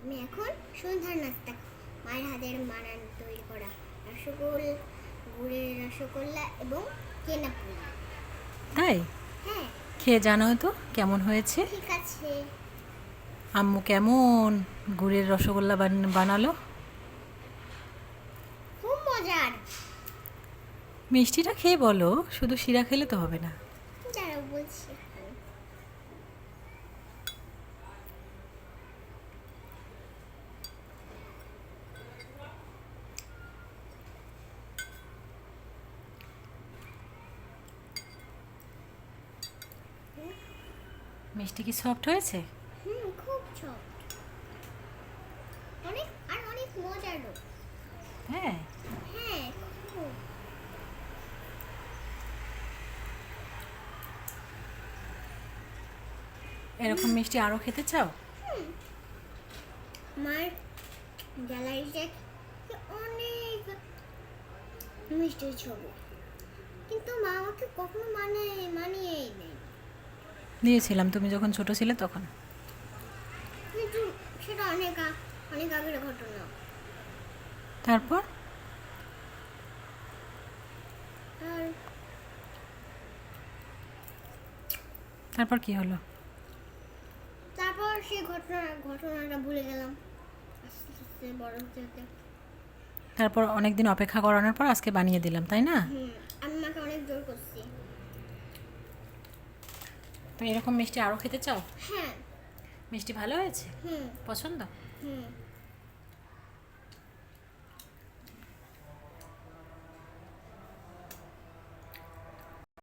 আমি এখন সন্ধ্যার নাস্তা মায়ের হাতের বানানো তৈরি করা গুড়ের রসগোল্লা এবং কেনা পুলি। তাই হ্যাঁ খেয়ে জানাও তো কেমন হয়েছে। ঠিক আছে। আম্মু কেমন গুড়ের রসগোল্লা বানালো? খুব মজার। মিষ্টিটা খেয়ে বলো, শুধু শিরা খেলে তো হবে না। যারা বলছি এখন। মিষ্টি কি সফট হয়েছে? খুব সফট, অনেক মজারও। হ্যাঁ। হ্যাঁ খুব। এরকম মিষ্টি আরও খেতে চাও? আমার গ্যালারিতে অনেক মিষ্টির ছবি, কিন্তু মা আমাকে কখনো মানিয়েই নেই। দিয়েছিলাম তুমি যখন ছোট ছিলে তখন। কিন্তু সেটা অনেক আগের ঘটনা। তারপর আর তারপর কি হলো? তারপর সেই ঘটনাটা ভুলে গেলাম আস্তে আস্তে বড় হতে হতে। তারপর অনেক দিন অপেক্ষা করানোর পর আজকে বানিয়ে দিলাম, তাই না? আমি মাকে অনেক জোর করছি। তো এরকম মিষ্টি আরও খেতে চাও? হ্যাঁ। মিষ্টি ভালো হয়েছে? হুম পছন্দ? হুম